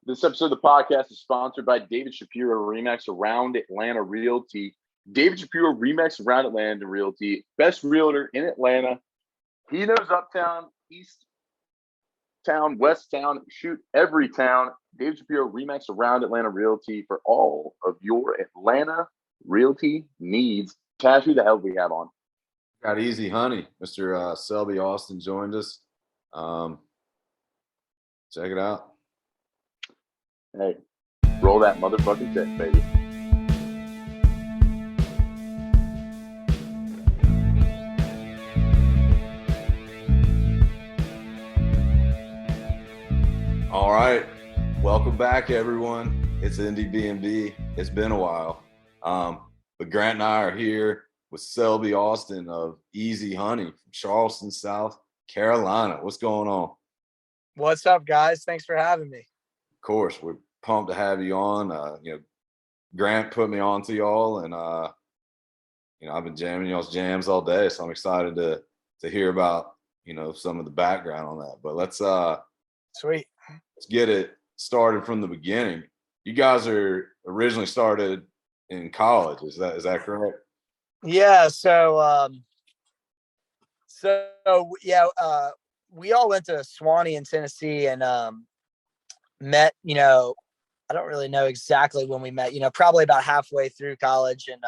This episode of the podcast is sponsored by David Shapiro Remax Around Atlanta Realty. David Shapiro Remax Around Atlanta Realty, best realtor in Atlanta. He knows Uptown, East Town, West Town, shoot every town. David Shapiro Remax Around Atlanta Realty for all of your Atlanta realty needs. Tash, who the hell do we have on? Got Easy Honey. Mr. Selby Austin joined us. Check it out. Hey, roll that motherfucking tape, baby. All right. Welcome back, everyone. It's Indiebnb. It's been a while. But Grant and I are here with Selby Austin of Easy Honey from Charleston, South Carolina. What's going on? What's up, guys? Thanks for having me. Of course, we're pumped to have you on. Grant put me on to y'all, and I've been jamming y'all's jams all day, so I'm excited to hear about some of the background on that. But let's get it started from the beginning. You guys are originally started in college, is that correct? Yeah. We all went to Swanee in Tennessee and met. I don't really know exactly when we met. Probably about halfway through college. And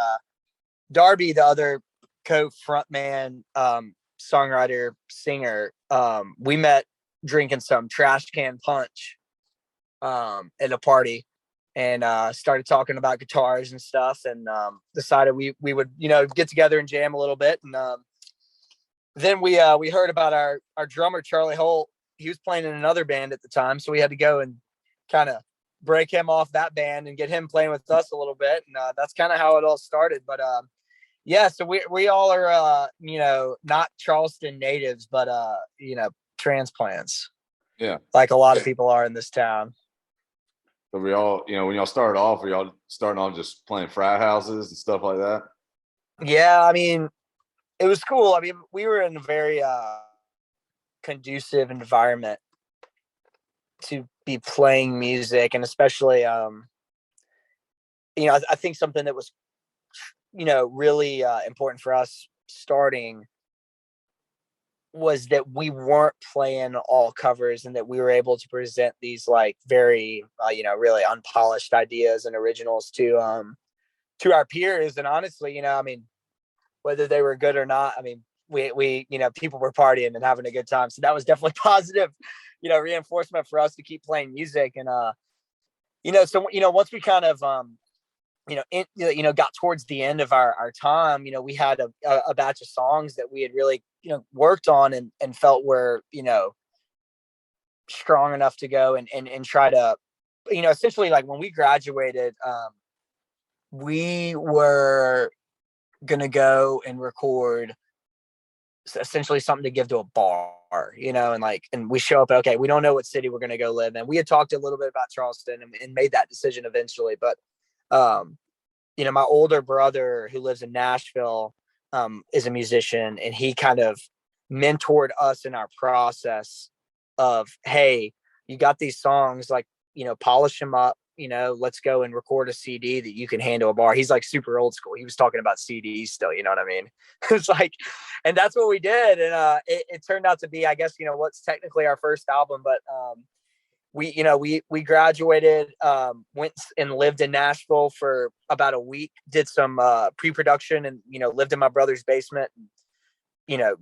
Darby, the other co-frontman, songwriter, singer, we met drinking some trash can punch at a party, and started talking about guitars and stuff, and decided we would get together and jam a little bit. And then we heard about our drummer Charlie Holt. He was playing in another band at the time, so we had to go and kind of break him off that band and get him playing with us a little bit. And that's kind of how it all started. But so we all are not Charleston natives, but transplants. Yeah, like a lot of people are in this town. So we all, when y'all started off, were y'all starting off just playing frat houses and stuff like that? Yeah, I mean, it was cool. I mean, we were in a very conducive environment to be playing music, and especially, I think something that was, really important for us starting was that we weren't playing all covers, and that we were able to present these like very, really unpolished ideas and originals to our peers. And honestly, whether they were good or not, we people were partying and having a good time. So that was definitely positive, reinforcement for us to keep playing music. And, once we kind of, got towards the end of our time, we had a batch of songs that we had really, worked on and felt were, strong enough to go and try to, essentially, like when we graduated, we were going to go and record essentially something to give to a bar, and we show up, okay, we don't know what city we're going to go live in. We had talked a little bit about Charleston and made that decision eventually, but my older brother who lives in Nashville is a musician, and he kind of mentored us in our process of, hey, you got these songs, like, polish them up, let's go and record a CD that you can hand to a bar. He's like super old school. He was talking about CDs still, you know what I mean? It's like, and that's what we did. And it turned out to be, I guess, what's technically our first album, but we graduated, went and lived in Nashville for about a week, did some pre-production, and lived in my brother's basement,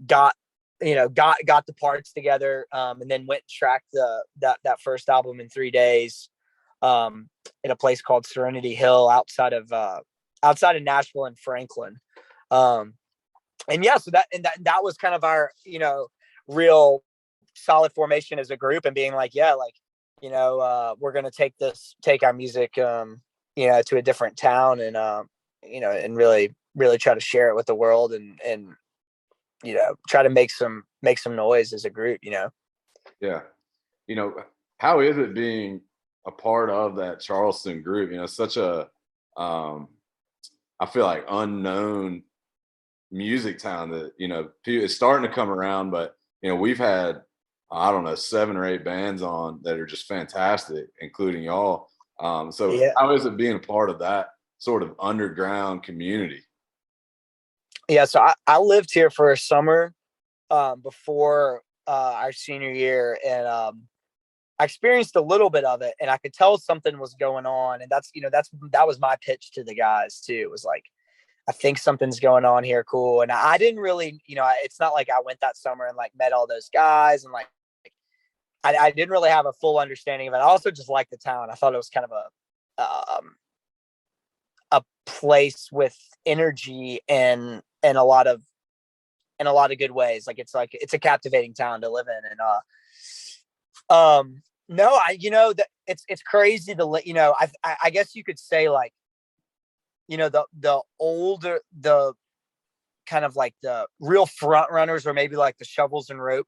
got the parts together, and then went and tracked that first album in 3 days in a place called Serenity Hill outside of Nashville and Franklin. So that was kind of our real solid formation as a group, and being like, we're going to take our music, to a different town, and, and really, really try to share it with the world, and try to make some noise as a group, Yeah. How is it being a part of that Charleston group? Such a, I feel like, unknown music town that, it's starting to come around, but, we've had I don't know, 7 or 8 bands on that are just fantastic, including y'all. So Yeah. how is it being a part of that sort of underground community? Yeah. So I lived here for a summer before our senior year, and I experienced a little bit of it, and I could tell something was going on. And that was my pitch to the guys too. It was like, I think something's going on here. Cool. And I didn't really, it's not like I went that summer and like met all those guys, and like, I didn't really have a full understanding of it. I also just liked the town. I thought it was kind of a place with energy and in a lot of good ways. Like it's a captivating town to live in. And no, that it's crazy to I guess you could say, like, the older, the kind of like the real front runners, or maybe like the shovels and rope,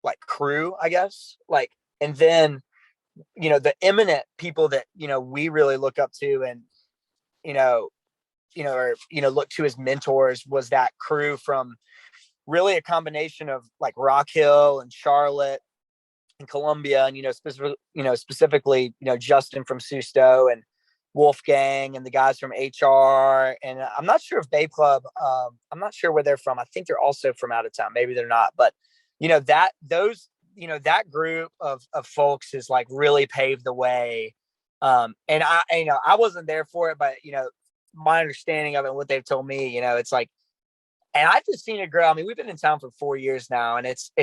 like, crew, I guess. Like, and then, the eminent people that, we really look up to, and, look to as mentors, was that crew from really a combination of like Rock Hill and Charlotte and Columbia, and, specifically, Justin from Susto, and Wolfgang, and the guys from HR. And I'm not sure if Babe Club, I'm not sure where they're from. I think they're also from out of town. Maybe they're not, but that group of folks has like really paved the way. And I wasn't there for it, but, my understanding of it and what they've told me, it's like, and I've just seen it grow. I mean, we've been in town for 4 years now, and it's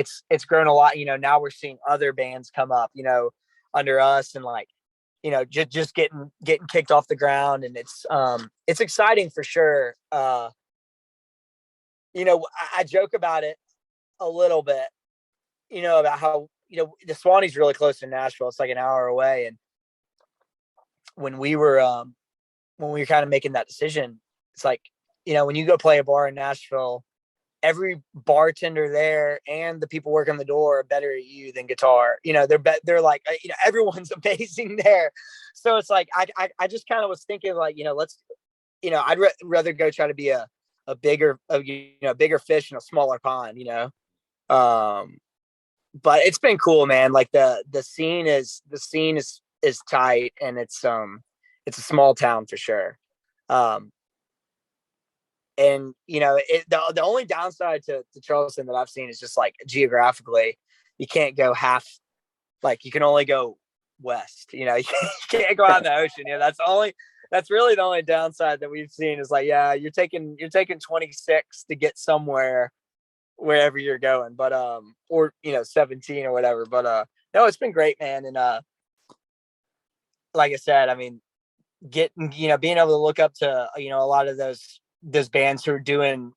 grown a lot. Now we're seeing other bands come up, under us, and like, just getting kicked off the ground. And it's exciting for sure. I joke about it a little bit, about how, the Swanee's really close to Nashville. It's like an hour away. And when we were kind of making that decision, it's like, when you go play a bar in Nashville, every bartender there and the people working the door are better at you than guitar. They're like, everyone's amazing there. So it's like, I just kind of was thinking, like, I'd rather go try to be a bigger fish in a smaller pond, but it's been cool, man. Like the scene is tight, and it's a small town for sure. And the only downside to Charleston that I've seen is just like geographically, you can't go half, like you can only go west. You can't go out in the ocean. That's really the only downside that we've seen, is like, yeah, you're taking 26 to get somewhere wherever you're going, but or 17 or whatever. But no, it's been great, man. And like I said, I mean, being able to look up to a lot of those bands who are doing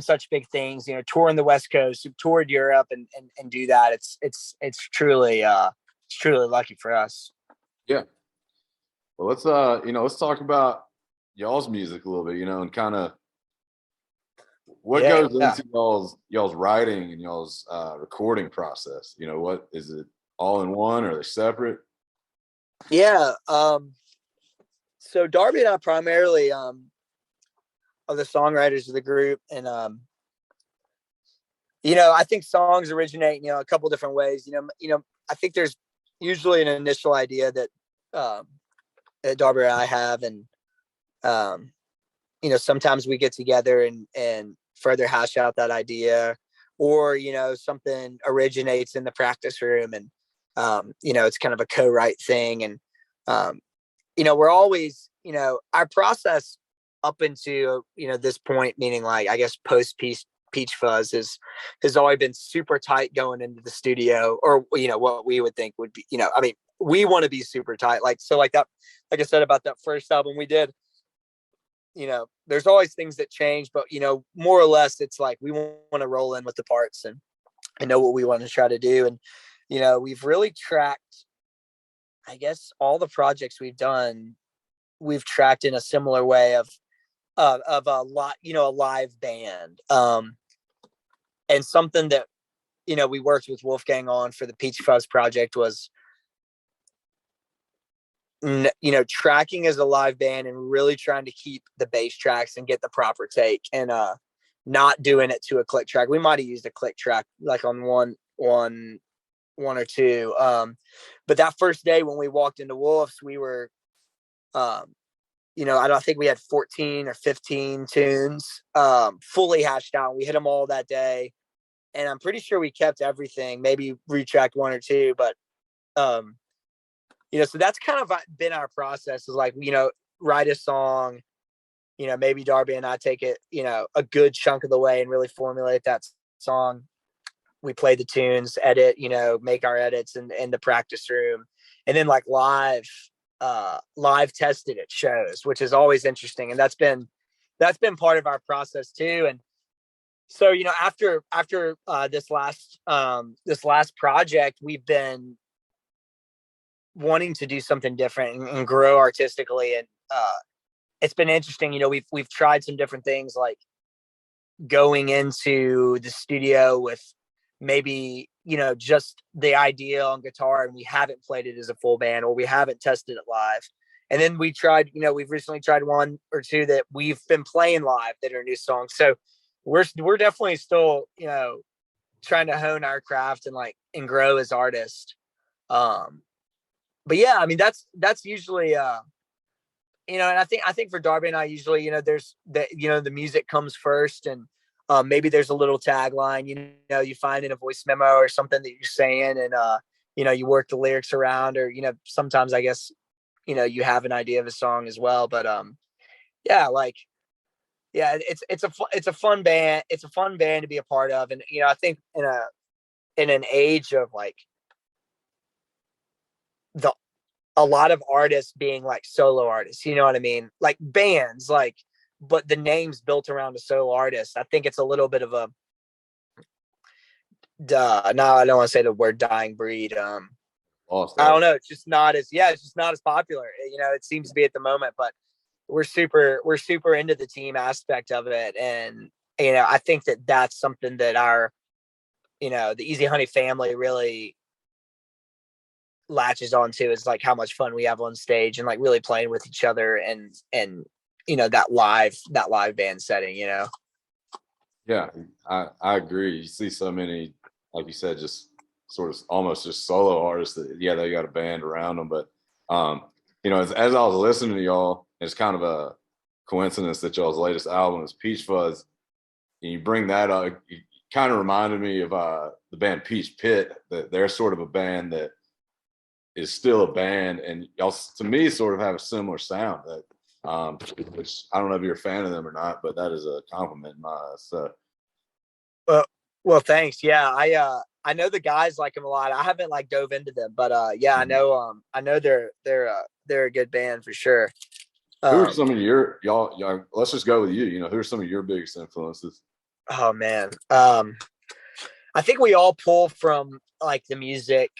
such big things, touring the West Coast, who toured Europe, and do that. It's truly lucky for us. Yeah. Well, let's talk about y'all's music a little bit, and kind of what goes into y'all's writing and y'all's recording process. What is it, all in one, or they're separate? Yeah. So Darby and I primarily are the songwriters of the group, and I think songs originate a couple different ways. I think there's usually an initial idea that Darby and I have, and sometimes we get together and further hash out that idea, or something originates in the practice room, and it's kind of a co-write thing. And we're always, our process up into this point, meaning like, I guess, post Peach Fuzz, has always been super tight going into the studio, or what we would think would be, I mean, we want to be super tight, like that, like I said about that first album we did. There's always things that change, but more or less, it's like we want to roll in with the parts and know what we want to try to do. And we've really tracked, I guess, all the projects we've done, we've tracked in a similar way of a lot, a live band. And something that we worked with Wolfgang on for the Peach Fuzz project was tracking as a live band, and really trying to keep the bass tracks and get the proper take, and not doing it to a click track. We might have used a click track like on one one or two. But that first day when we walked into Wolf's, we were, I don't think we had 14 or 15 tunes, fully hashed out. We hit them all that day. And I'm pretty sure we kept everything, maybe retracked one or two, but, so that's kind of been our process, is like, write a song, maybe Darby and I take it, a good chunk of the way and really formulate that song. We play the tunes, edit, make our edits in the practice room, and then like live tested at shows, which is always interesting. And that's been part of our process too. And so, after this last project, we've been wanting to do something different and grow artistically. And it's been interesting. We've tried some different things, like going into the studio with maybe, just the idea on guitar, and we haven't played it as a full band, or we haven't tested it live. And then we tried, we've recently tried one or two that we've been playing live that are new songs. So we're definitely still, trying to hone our craft and grow as artists. But yeah, I mean, that's usually, and I think for Darby and I, usually, there's the music comes first, and maybe there's a little tagline, you find in a voice memo or something that you're saying, and you work the lyrics around, or sometimes I guess you have an idea of a song as well. But it's a fun band. It's a fun band to be a part of, and I think in an age of like a lot of artists being like solo artists, you know what I mean? Like bands, but the name's built around a solo artist. I think it's a little bit of a, no, I don't want to say the word dying breed. I don't know. It's just not as popular. It seems to be at the moment, but we're super into the team aspect of it. And, I think that's something that our, the Easy Honey family really latches onto, is like how much fun we have on stage, and like really playing with each other, and that live band setting. Yeah, I agree. You see so many, like you said, just sort of almost just solo artists that they got a band around them. But as I was listening to y'all, it's kind of a coincidence that y'all's latest album is Peach Fuzz, and you bring that up. It kind of reminded me of the band Peach Pit. That they're sort of a band that is still a band, and y'all, to me, sort of have a similar sound. That which I don't know if you're a fan of them or not, but that is a compliment in my eyes. So, well, thanks. Yeah, I know the guys like them a lot. I haven't dove into them, but I know they're a good band for sure. Who are some of y'all? Let's just go with you. Who are some of your biggest influences? Oh man, I think we all pull from the music.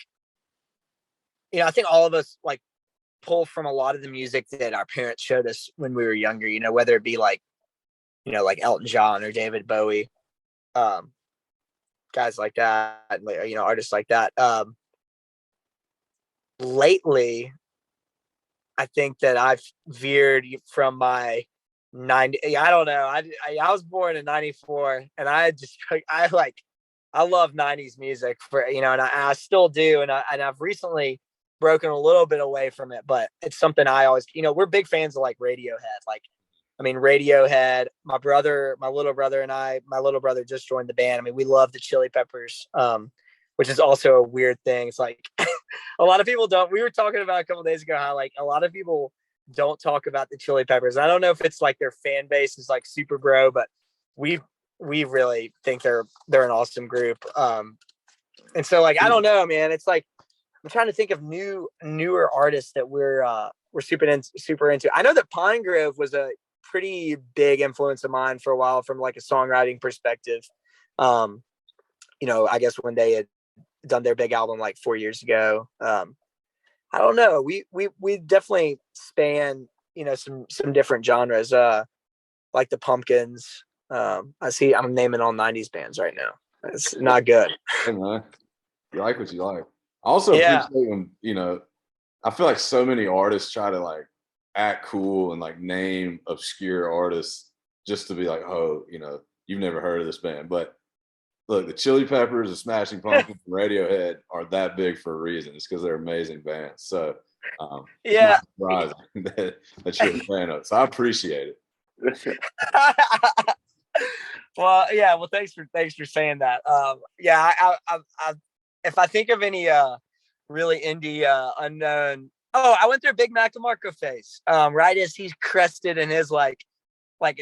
I think all of us pull from a lot of the music that our parents showed us when we were younger. Whether it be like Elton John or David Bowie, guys like that, artists like that. Lately, I think that I've veered from my 90. I don't know. I was born in 94, and I love 90s music and I still do. And I've recently broken a little bit away from it, but it's something I always, we're big fans of Radiohead. Radiohead, my little brother just joined the band. We love the Chili Peppers, which is also a weird thing. It's like a lot of people don't. We were talking about a couple of days ago how a lot of people don't talk about the Chili Peppers. I don't know if it's their fan base is super bro, but we really think they're an awesome group. And so I don't know, man. It's I'm trying to think of newer artists that we're super into. I know that Pine Grove was a pretty big influence of mine for a while from a songwriting perspective. I guess when they had done their big album 4 years ago. I don't know. We definitely span, some different genres, like the Pumpkins. I'm naming all 90s bands right now. It's not good. Hey man, you like what you like. I also appreciate when, I feel like so many artists try to act cool and name obscure artists just to be oh, you've never heard of this band. But look, the Chili Peppers, the Smashing Pumpkins, and Radiohead are that big for a reason. It's because they're amazing bands. So it's Yeah. not surprising that you're a fan of it. So I appreciate it. Well, yeah. Well, thanks for saying that. Yeah, I if I think of any really indie unknown. Oh, I went through a big Mac DeMarco phase. Right as he's crested in his like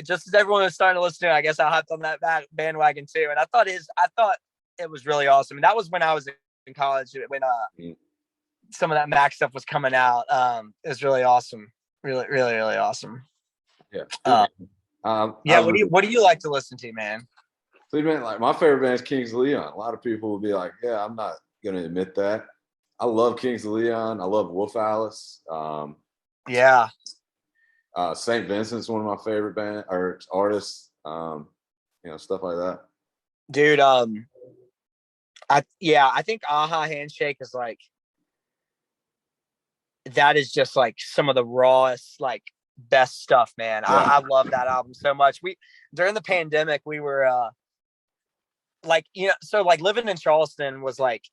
just as everyone was starting to listen to it, I guess I hopped on that bandwagon too. And I thought it was really awesome. And that was when I was in college when some of that Mac stuff was coming out. It was really awesome. Really, really, really awesome. Yeah. Yeah. What do you like to listen to, man? So, man, like my favorite band is Kings of Leon. A lot of people will be like, "Yeah, I'm not gonna admit that." I love Kings of Leon. I love Wolf Alice. Yeah. St. Vincent's one of my favorite band or artists. Stuff like that. Dude, I think Aha Handshake is like that is just like some of the rawest, like best stuff, man. Yeah. I love that album so much. We during the pandemic, we were so like living in Charleston was like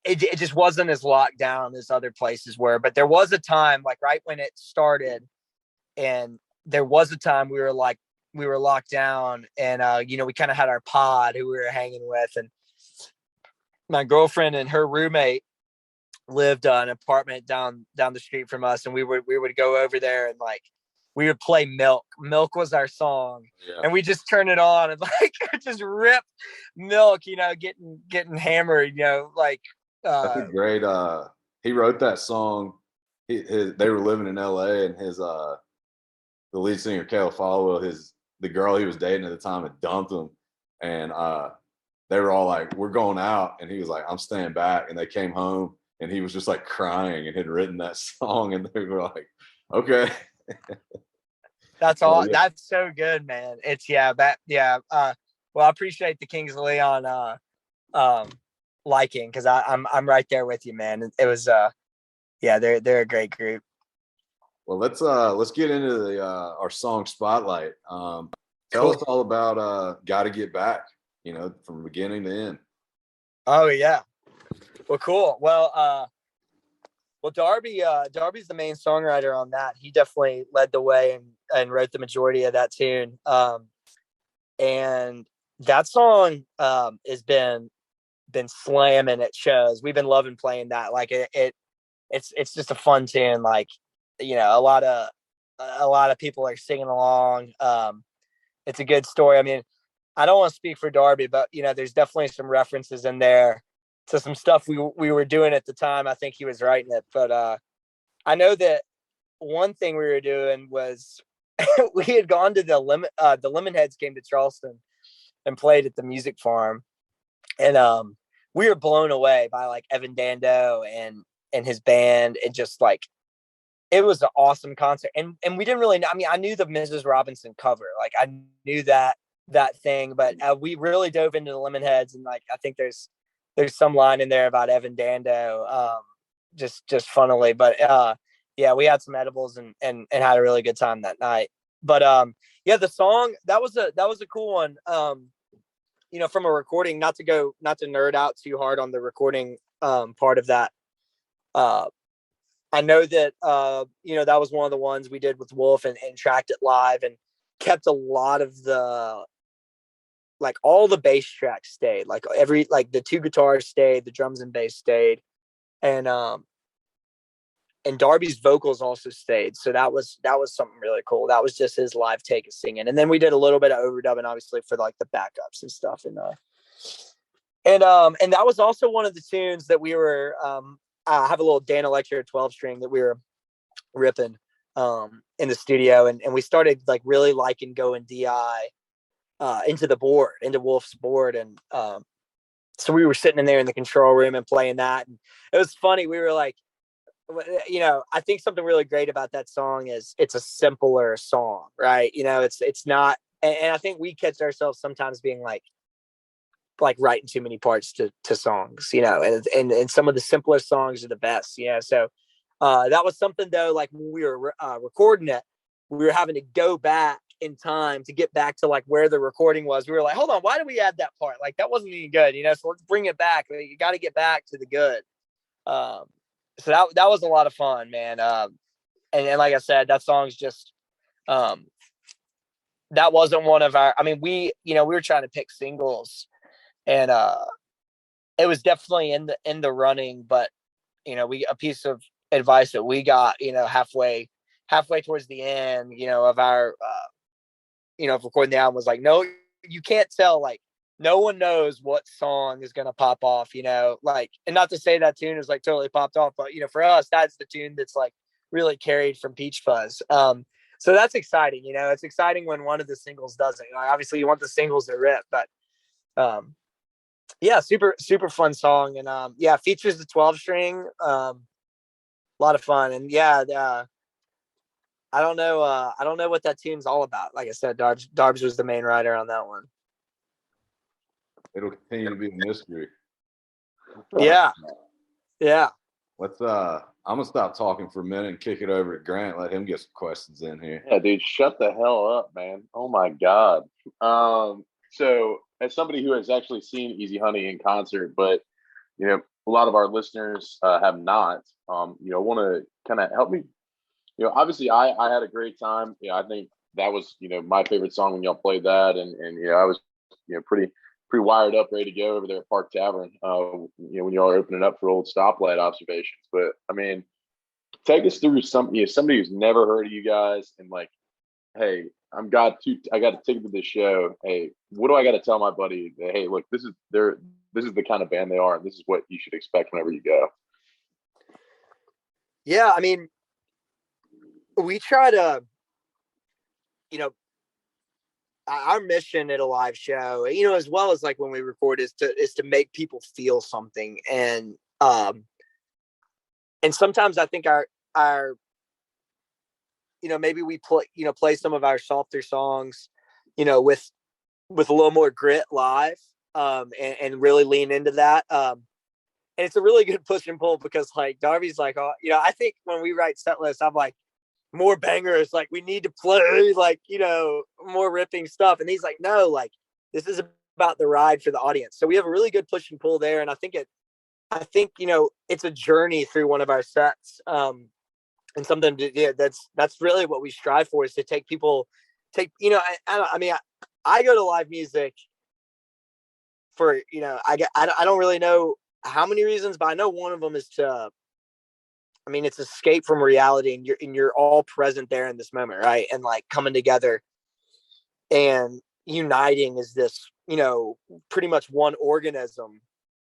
it just wasn't as locked down as other places were, but there was a time like right when it started, and there was a time we were locked down, and we kind of had our pod who we were hanging with, and my girlfriend and her roommate lived an apartment down the street from us, and we would go over there and like we would play Milk was our song. Yeah. And we just turn it on and like just rip Milk, getting hammered, like that's a great he wrote that song. They were living in LA, and his the lead singer Caleb Followill, the girl he was dating at the time had dumped him, and they were all like, "We're going out," and he was like, "I'm staying back," and they came home and he was just like crying and had written that song, and they were like, "Okay." That's all. Yeah. That's so good, man. It's well, I appreciate the Kings of Leon liking, because I'm right there with you, man. It was they're a great group. Well, let's get into our song Spotlight. Tell us all about Gotta Get Back, from beginning to end. Oh yeah. Well, cool. Well, Darby's the main songwriter on that. He definitely led the way and wrote the majority of that tune. And that song has been slamming at shows. We've been loving playing that. Like it's just a fun tune. Like, a lot of people are singing along. It's a good story. I mean, I don't want to speak for Darby, but there's definitely some references in there to some stuff we were doing at the time. I think he was writing it, but I know that one thing we were doing was we had gone to the Lemonheads came to Charleston and played at the Music Farm, and we were blown away by like Evan Dando and his band, and just like it was an awesome concert. And we didn't really know. I mean, I knew the Mrs. Robinson cover, like I knew that thing, but we really dove into the Lemonheads, and like I think there's some line in there about Evan Dando, just funnily, but we had some edibles and had a really good time that night. But the song that was a cool one. From a recording, not to nerd out too hard on the recording part of that. I know that that was one of the ones we did with Wolf and tracked it live and kept a lot of the. Like all the bass tracks stayed, like the two guitars stayed, the drums and bass stayed, and Darby's vocals also stayed. So that was something really cool. That was just his live take of singing. And then we did a little bit of overdubbing, obviously, for like the backups and stuff. And that was also one of the tunes that we were, I have a little Dan Electra 12 string that we were ripping in the studio. And we started like really liking going DI into Wolf's board. And so we were sitting in there in the control room and playing that. And it was funny. We were like, I think something really great about that song is it's a simpler song, right? It's not, and I think we catch ourselves sometimes being like writing too many parts to songs, and some of the simplest songs are the best, so that was something though, like when we were recording it, we were having to go back in time to get back to like where the recording was. We were like, hold on, why did we add that part? Like that wasn't even good, so let's bring it back. You got to get back to the good. So that was a lot of fun, man. And like I said, that song's just that wasn't one of our, I mean, we were trying to pick singles, and it was definitely in the running, but a piece of advice that we got, halfway towards the end, of our of recording the album was like, no, you can't tell, like no one knows what song is going to pop off, like, and not to say that tune is like totally popped off, but for us, that's the tune that's like really carried from Peach Fuzz. So that's exciting. It's exciting when one of the singles doesn't. Obviously you want the singles to rip, but yeah, super, super fun song. And yeah, features the 12 string. A lot of fun. And yeah, I don't know what that tune's all about. Like I said, Darbs was the main writer on that one. It'll continue to be a mystery. Yeah. Yeah. Let's I'm gonna stop talking for a minute and kick it over to Grant. Let him get some questions in here. Yeah, dude, shut the hell up, man. Oh my God. So as somebody who has actually seen Easy Honey in concert, but a lot of our listeners have not, want to kind of help me. Obviously I had a great time. I think that was, my favorite song when y'all played that, and I was, pretty wired up, ready to go over there at Park Tavern, when y'all are opening up for old stoplight observations. But I mean, take us through somebody who's never heard of you guys, and like, hey, I got to take to this show. Hey, what do I got to tell my buddy? That, hey, look, this is the kind of band they are, and this is what you should expect whenever you go. Yeah, I mean, we try to, our mission at a live show, as well as like when we record, is to make people feel something. And sometimes I think our maybe we play some of our softer songs, with a little more grit live, and really lean into that. And it's a really good push and pull, because like Darby's like, oh, I think when we write set lists, I'm like, more bangers, like we need to play like, more ripping stuff. And he's like, no, like this is about the ride for the audience. So we have a really good push and pull there. And I think it's a journey through one of our sets. And something that's really what we strive for, is to take people, I go to live music for, I don't really know how many reasons, but I know one of them is it's escape from reality, and you're all present there in this moment, right? And like coming together and uniting is this, pretty much one organism,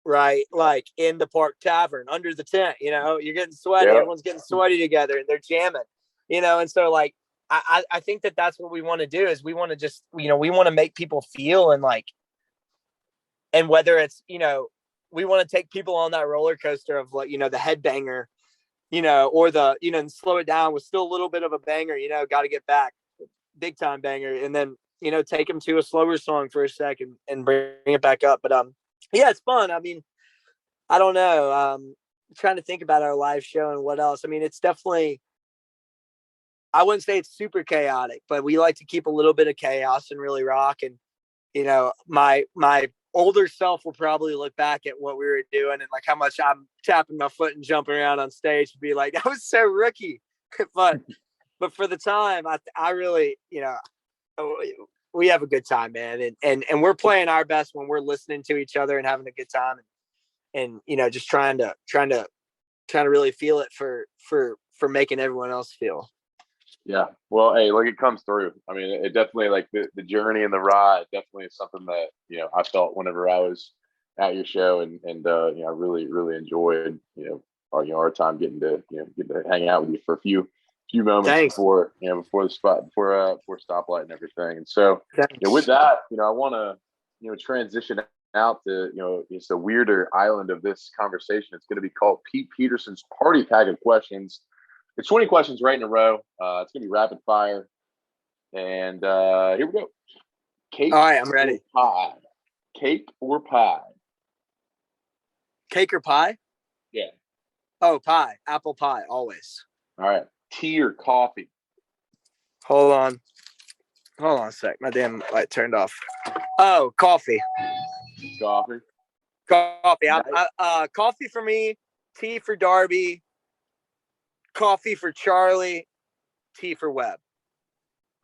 right? Like in the Park Tavern under the tent, you're getting sweaty, yep. Everyone's getting sweaty together, and they're jamming, and so like I think that's what we want to do, is we want to just, we want to make people feel, and like, and whether it's, we want to take people on that roller coaster of like, the headbanger, or the, and slow it down with still a little bit of a banger, got to get back, big time banger. And then, take them to a slower song for a second and bring it back up. But, yeah, it's fun. I mean, I don't know. Trying to think about our live show and what else. I mean, it's definitely, I wouldn't say it's super chaotic, but we like to keep a little bit of chaos and really rock. And, my older self will probably look back at what we were doing and like how much I'm tapping my foot and jumping around on stage, to be like, that was so rookie. but for the time, I really, we have a good time, man. And we're playing our best when we're listening to each other and having a good time, and just trying to really feel it for making everyone else feel. Yeah. Well, hey, look, it comes through. I mean, it definitely, like the journey and the ride definitely is something that, I felt whenever I was at your show, and I really, really enjoyed, our time getting to hang out with you for a few moments. Thanks. before stoplight and everything. And so, with that, I want to, transition out to, it's the weirder island of this conversation. It's going to be called Pete Peterson's Party Pack of Questions. It's 20 questions right in a row. It's going to be rapid fire. And here we go. Cake. All right, I'm ready. Pie. Cake or pie? Cake or pie? Yeah. Oh, pie. Apple pie, always. All right. Tea or coffee? Hold on. Hold on a sec. My damn light turned off. Oh, coffee. Coffee. Coffee. Coffee for me. Tea for Darby. Coffee for Charlie. Tea for Webb.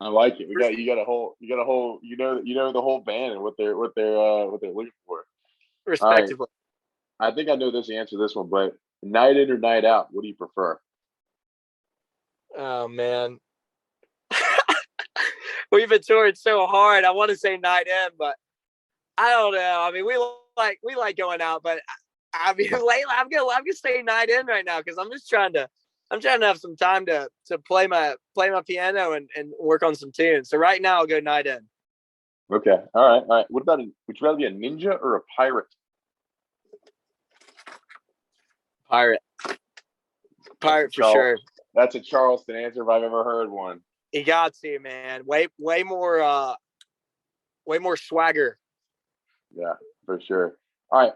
I like it. You got a whole the whole band and what they're looking for. Respectively. Right. I think I know this answer to this one, but night in or night out, what do you prefer? Oh man. We've been touring so hard. I want to say night in, but I don't know. I mean, we like going out, but I mean, lately I'm gonna stay night in right now because I'm trying to have some time to play my piano and work on some tunes. So right now I'll go night in. Okay. All right. What about would you rather be a ninja or a pirate? Pirate for sure. That's a Charleston answer if I've ever heard one. You got to, man. Way more swagger. Yeah, for sure. All right.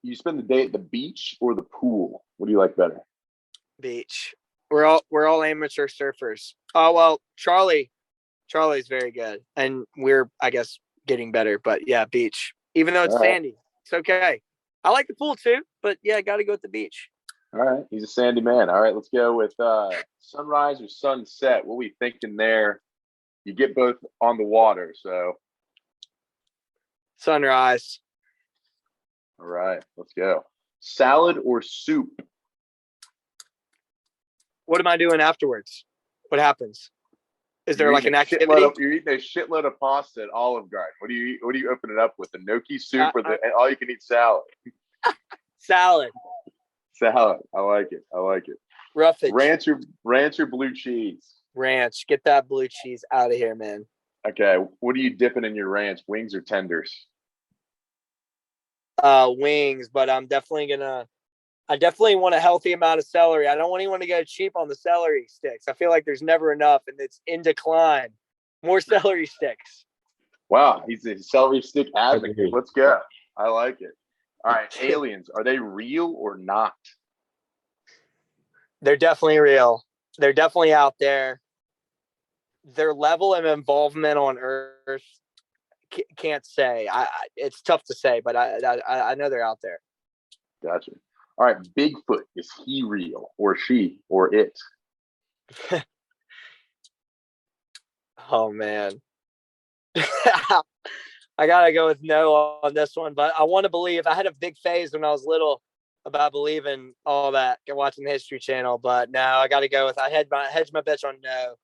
You spend the day at the beach or the pool? What do you like better? Beach. We're all amateur surfers. Oh well, Charlie's very good, and we're, I guess, getting better. But yeah, beach. Even though it's sandy, it's okay. I like the pool too, but yeah, got to go at the beach. All right, he's a sandy man. All right, let's go with sunrise or sunset. What are we thinking there? You get both on the water, so sunrise. All right, let's go. Salad or soup? What am I doing afterwards? What happens? Is there like an activity? You're eating a shitload of pasta at Olive Garden. What do you open it up with? The gnocchi soup or the all you can eat salad? Salad. Salad. I like it. Roughage. Ranch or blue cheese? Ranch. Get that blue cheese out of here, man. Okay. What are you dipping in your ranch? Wings or tenders? Wings, but I definitely want a healthy amount of celery. I don't want anyone to go cheap on the celery sticks. I feel like there's never enough and it's in decline. More celery sticks. Wow, he's a celery stick advocate. Let's go. I like it. All right, aliens, are they real or not? They're definitely real. They're definitely out there. Their level of involvement on Earth, can't say. It's tough to say, but I know they're out there. Gotcha. All right, Bigfoot, is he real or she or it? Oh, man. I got to go with no on this one, but I want to believe. I had a big phase when I was little about believing all that and watching the History Channel, but no, I got to go with, I hedge my bets on no.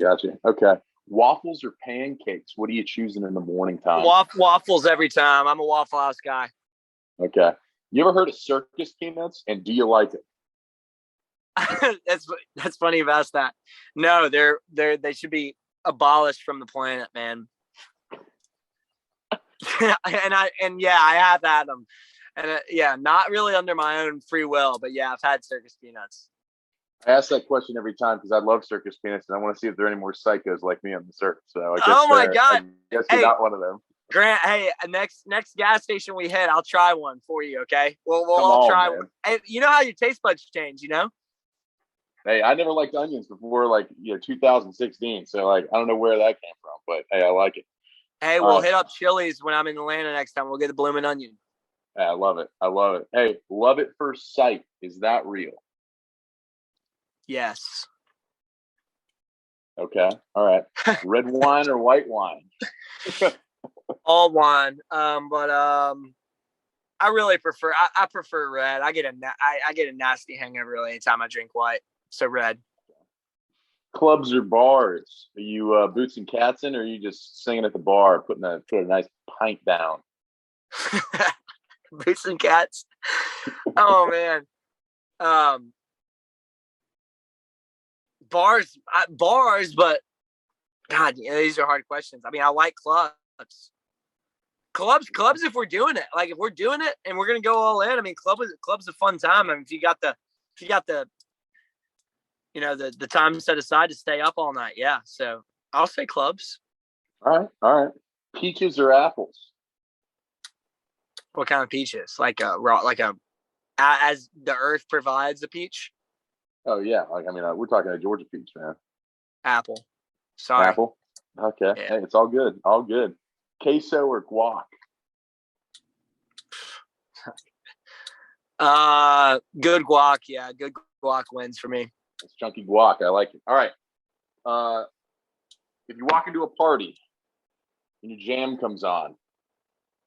Gotcha. Okay. Waffles or pancakes? What are you choosing in the morning time? Waffles every time. I'm a Waffle House guy. Okay. You ever heard of circus peanuts, and do you like it? That's funny you've asked that. No, they should be abolished from the planet, man. and yeah, I have had them, and yeah, not really under my own free will, but yeah, I've had circus peanuts. I ask that question every time because I love circus peanuts, and I want to see if there are any more psychos like me on the circuit. So I guess, my god, I guess you're not one of them. Grant, hey, next gas station we hit, I'll try one for you, okay? We'll all try one. And you know how your taste buds change, you know? Hey, I never liked onions before 2016, so I don't know where that came from, but hey, I like it. Hey, we'll hit up Chili's when I'm in Atlanta next time. We'll get the blooming onion. Hey, I love it. Hey, love at first sight. Is that real? Yes. Okay. All right. Red wine or white wine? All wine. But I really prefer. I prefer red. I get a nasty hangover anytime I drink white. So red. Clubs or bars? Are you boots and cats in, or are you just singing at the bar, putting a nice pint down? Boots and cats. Oh man. Bars, but God, these are hard questions. I mean, I like clubs. Clubs. If we're doing it, if we're doing it and we're gonna go all in, I mean, club's a fun time. I mean, if you got the the time set aside to stay up all night, yeah. So I'll say clubs. All right. Peaches or apples? What kind of peaches? As the earth provides a peach. Oh yeah, we're talking a Georgia peach, man. Apple. Sorry. Apple. Okay. Yeah. Hey, it's all good. All good. Queso or guac? Good guac. Yeah, good guac wins for me. It's chunky guac. I like it. All right. If you walk into a party and your jam comes on,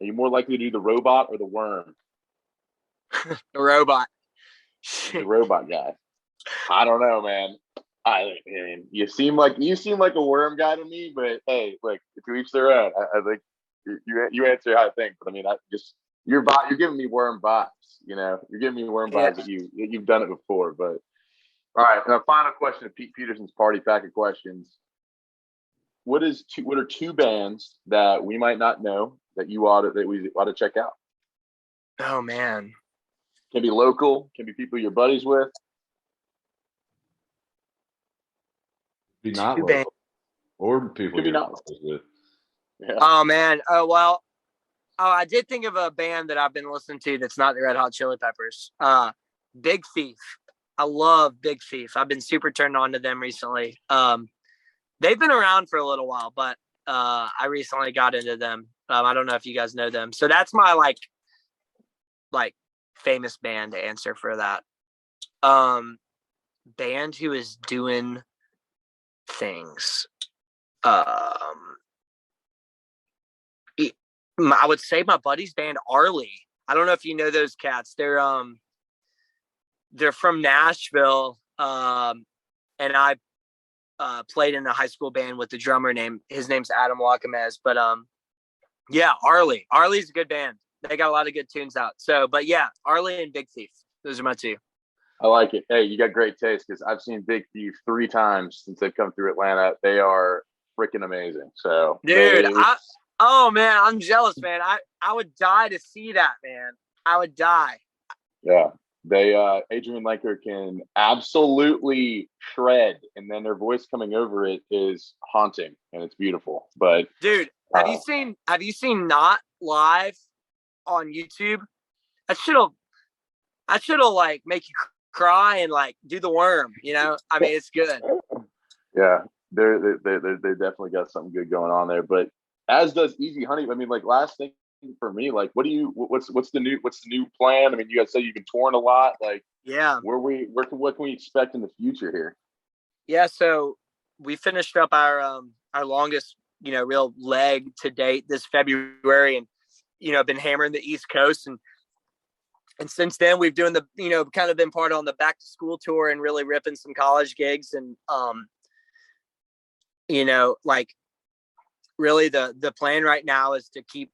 are you more likely to do the robot or the worm? The robot. The robot guy. I don't know, man. I mean, you seem like a worm guy to me, but hey, look, to each their own. I think you answer how I think, but I mean, you're giving me worm vibes. You know, you're giving me worm vibes that you've done it before. But all right, and a final question of Pete Peterson's party pack of questions. What are two bands that we might not know that we ought to check out? Oh man. Can be local, can be people you're buddies with. Be not Two local. bands. Or people Could be you're not. buddies with. Yeah. Oh man. Oh well. Oh, I did think of a band that I've been listening to that's not the Red Hot Chili Peppers. Big Thief. I love Big Thief. I've been super turned on to them recently. They've been around for a little while, but I recently got into them. I don't know if you guys know them. So that's my like famous band to answer for that. Band who is doing things. I would say my buddy's band Arlie. I don't know if you know those cats. They're from Nashville. And I played in a high school band with the drummer his name's Adam Wacamez. But yeah, Arlie. Arlie's a good band. They got a lot of good tunes out. So, but yeah, Arlie and Big Thief. Those are my two. I like it. Hey, you got great taste because I've seen Big Thief 3 times since they've come through Atlanta. They are freaking amazing. So, dude, oh man, I'm jealous, man. I would die to see that, man. I would die. Yeah, they Adrian Lenker can absolutely shred, and then their voice coming over it is haunting, and it's beautiful. But dude, have you seen Not live on YouTube? That shit'll like make you cry and like do the worm, you know? I mean, it's good. Yeah, they definitely got something good going on there. But as does Easy Honey. I mean, like last thing for me, like what's the new plan? I mean, you guys say you've been touring a lot. Like, yeah, what can we expect in the future here? Yeah, so we finished up our longest, real leg to date this February, and been hammering the East Coast, and since then we've doing the kind of been part on the back to school tour and really ripping some college gigs, and like really the plan right now is to keep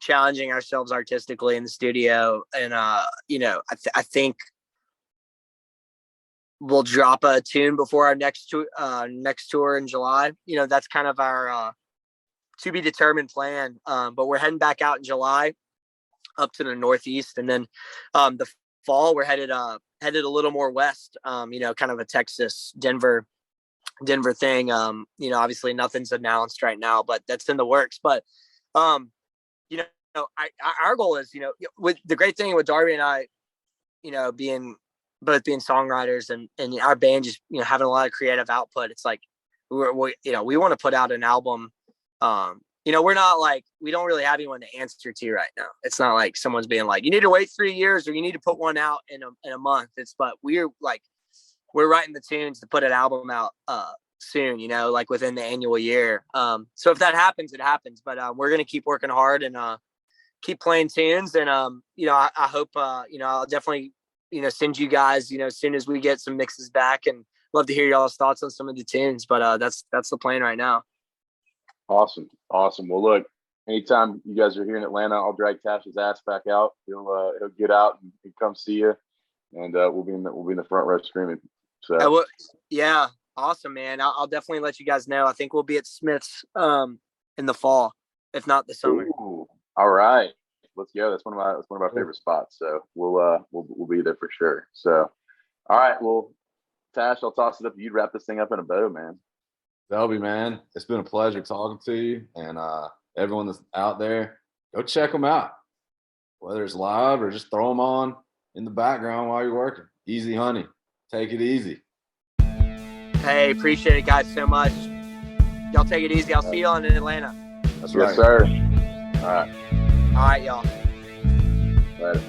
challenging ourselves artistically in the studio, and I think we'll drop a tune before our next tour in July. That's kind of our to be determined plan. But we're heading back out in July up to the Northeast, and then the fall we're headed a little more west. Kind of a Texas, Denver thing. Obviously nothing's announced right now, but that's in the works. But our goal is, with the great thing with Darby and I, being songwriters and our band just having a lot of creative output. It's like we want to put out an album. We're not like, we don't really have anyone to answer to right now. It's not like someone's being like, you need to wait 3 years or you need to put one out in a month. But we're writing the tunes to put an album out soon, like within the annual year. So if that happens, it happens. But we're gonna keep working hard and keep playing tunes. And I hope I'll definitely send you guys, as soon as we get some mixes back, and love to hear y'all's thoughts on some of the tunes. But that's the plan right now. Awesome. Well, look, anytime you guys are here in Atlanta, I'll drag Tash's ass back out. He'll get out and come see you, and we'll be in the front row screaming. So yeah, awesome, man. I'll definitely let you guys know. I think we'll be at Smith's in the fall, if not the summer. Ooh, all right. Let's go. That's one of my favorite spots. So we'll be there for sure. So, all right. Well, Tash, I'll toss it up. You'd wrap this thing up in a bow, man. Selby, man, it's been a pleasure talking to you, and everyone that's out there, go check them out. Whether it's live or just throw them on in the background while you're working. Easy Honey. Take it easy. Hey, appreciate it, guys, so much. Y'all take it easy. I'll see y'all in Atlanta. That's Yes, right. sir. All right. All right, y'all. Later.